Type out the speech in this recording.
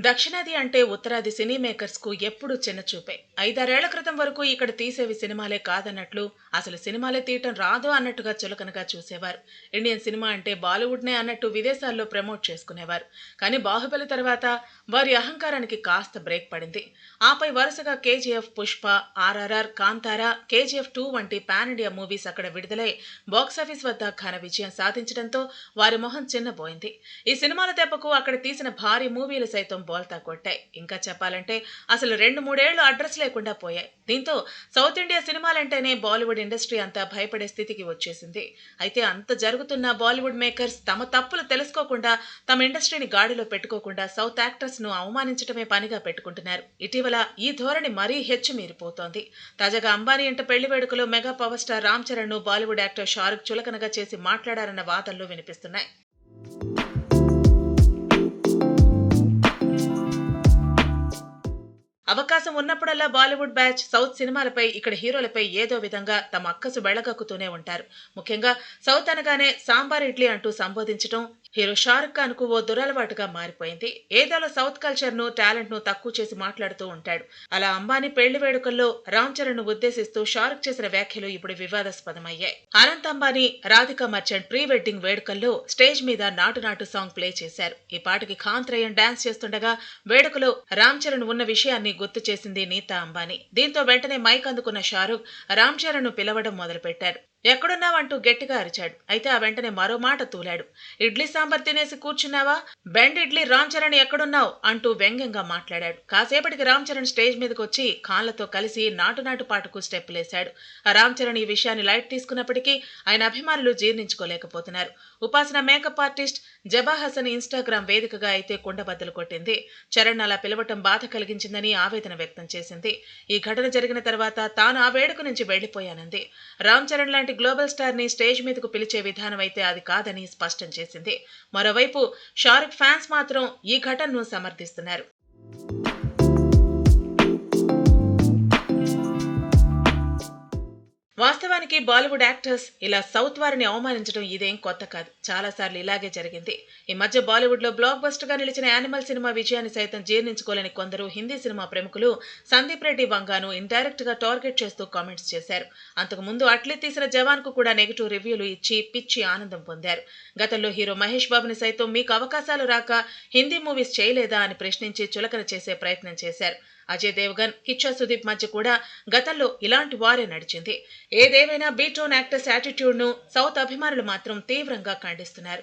దక్షిణాది అంటే ఉత్తరాది సినీ మేకర్స్ కు ఎప్పుడూ చిన్నచూపే. 5-6 క్రితం వరకు ఇక్కడ తీసేవి సినిమాలే కాదన్నట్లు, అసలు సినిమాలే తీయటం రాదు అన్నట్టుగా చులకనగా చూసేవారు. ఇండియన్ సినిమా అంటే బాలీవుడ్నే అన్నట్టు విదేశాల్లో ప్రమోట్ చేసుకునేవారు. కానీ బాహుబలి తర్వాత వారి అహంకారానికి కాస్త బ్రేక్ పడింది. ఆపై వరుసగా కేజీఎఫ్, పుష్ప, ఆర్ఆర్ఆర్, కాంతారా, కేజీఎఫ్ 2 వంటి పాన్ ఇండియా మూవీస్ అక్కడ విడుదలై బాక్సాఫీస్ వద్ద ఘన విజయం సాధించడంతో వారి మొహం చిన్నబోయింది. ఈ సినిమాల దెబ్బకు అక్కడ తీసిన భారీ మూవీలు సైతం బోల్తా కొట్టాయి. ఇంకా చెప్పాలంటే అసలు 2-3 ఏళ్లు అడ్రస్ లేకుండా పోయాయి. దీంతో సౌత్ ఇండియా సినిమాలంటేనే బాలీవుడ్ ఇండస్ట్రీ అంతా భయపడే స్థితికి వచ్చేసింది. అయితే అంత జరుగుతున్న బాలీవుడ్ మేకర్స్ తమ తప్పులు తెలుసుకోకుండా, తమ ఇండస్ట్రీని గాడిలో పెట్టుకోకుండా సౌత్ యాక్టర్స్ ను అవమానించడమే పనిగా పెట్టుకుంటున్నారు. ఇటీవల ఈ ధోరణి మరీ హెచ్చు మీరిపోతోంది. తాజాగా అంబానీ ఇంట పెళ్లి వేడుకలో mega power star Ram Charan ను బాలీవుడ్ యాక్టర్ షారుఖ్ చులకనగా చేసి మాట్లాడారన్న వాదనలు వినిపిస్తున్నాయి. అవకాశం ఉన్నప్పుడల్లా బాలీవుడ్ బ్యాచ్ సౌత్ సినిమాలపై, ఇక్కడ హీరోలపై ఏదో విధంగా తమ అక్కసు వెళ్లగక్కుతూనే ఉంటారు. ముఖ్యంగా సౌత్ అనగానే సాంబార్ ఇడ్లీ అంటూ సంబోధించడం హీరో షారుఖ్ ఖాన్ కు ఓ దురలవాటుగా మారిపోయింది. ఏదోలో సౌత్ కల్చర్ ను, టాలెంట్ ను తక్కువ చేసి మాట్లాడుతూ ఉంటాడు. అలా అంబానీ పెళ్లి వేడుకల్లో రామ్ చరణ్ ను ఉద్దేశిస్తూ షారుఖ్ చేసిన వ్యాఖ్యలు ఇప్పుడు వివాదాస్పదమయ్యాయి. అనంత్ అంబానీ, రాధికా మర్చెంట్ ప్రీ వెడ్డింగ్ వేడుకల్లో స్టేజ్ మీద నాటు నాటు సాంగ్ ప్లే చేశారు. ఈ పాటకి ఖాన్ త్రయం డాన్స్ చేస్తుండగా వేడుకలో రామ్ చరణ్ ఉన్న విషయాన్ని గుర్తు చేసింది నీతా అంబానీ. దీంతో వెంటనే మైక్ అందుకున్న షారుఖ్ రామ్ చరణ్ ను పిలవడం మొదలుపెట్టారు. ఎక్కడున్నావంటూ గట్టిగా అరిచాడు. అయితే ఆ వెంటనే మరో మాట తూలాడు. ఇడ్లీ సాంబార్ తినేసి కూర్చున్నావా? బెండ్ ఇడ్లీ రామ్ చరణ్ ఎక్కడున్నావు అంటూ వ్యంగ్యంగా మాట్లాడాడు. కాసేపటికి రామ్ చరణ్ స్టేజ్ మీదకి వచ్చి ఖాన్లతో కలిసి నాటు నాటు పాటకు స్టెప్పులేశాడు. రామ్ చరణ్ ఈ విషయాన్ని లైట్ తీసుకున్నప్పటికీ ఆయన అభిమానులు జీర్ణించుకోలేకపోతున్నారు. ఉపాసన మేకప్ ఆర్టిస్ట్ జబా హసన్ ఇన్స్టాగ్రామ్ వేదికగా అయితే కుండబద్దలు కొట్టింది. చరణ్ అలా పిలవటం బాధ కలిగించిందని ఆవేదన వ్యక్తం చేసింది. ఈ ఘటన జరిగిన తర్వాత తాను ఆ వేడుక నుంచి వెళ్లిపోయానంది. రామ్ చరణ్ లాంటి గ్లోబల్ స్టార్ ని స్టేజ్ మీదకు పిలిచే విధానం అయితే అది కాదని స్పష్టం చేసింది. మరోవైపు షారుఖ్ ఫ్యాన్స్ మాత్రం ఈ ఘటనను సమర్థిస్తున్నారు. వాస్తవానికి బాలీవుడ్ యాక్టర్స్ ఇలా సౌత్ వారిని అవమానించడం ఇదేం కొత్త కాదు. చాలాసార్లు ఇలాగే జరిగింది. ఈ మధ్య బాలీవుడ్ లో బ్లాక్ బస్టర్ గా నిలిచిన యానిమల్ సినిమా విజయాన్ని సైతం జీర్ణించుకోలేని కొందరు హిందీ సినిమా ప్రముఖులు సందీప్ రెడ్డి వంగాను ఇండైరెక్ట్ గా టార్గెట్ చేస్తూ కామెంట్స్ చేశారు. అంతకు ముందు అట్లీ తీసిన జవాన్ కు కూడా నెగిటివ్ రివ్యూలు ఇచ్చి పిచ్చి ఆనందం పొందారు. గతంలో హీరో మహేష్ బాబుని సైతం మీకు అవకాశాలు రాక హిందీ మూవీస్ చేయలేదా అని ప్రశ్నించి చులకన చేసే ప్రయత్నం చేశారు. అజయ్ దేవగన్, కిచ్చా సుదీప్ మధ్య కూడా గతంలో ఇలాంటి వారే నడిచింది. ఏదేమైనా బీటోన్ యాక్టర్స్ యాటిట్యూడ్ ను సౌత్ అభిమానులు మాత్రం తీవ్రంగా ఖండిస్తున్నారు.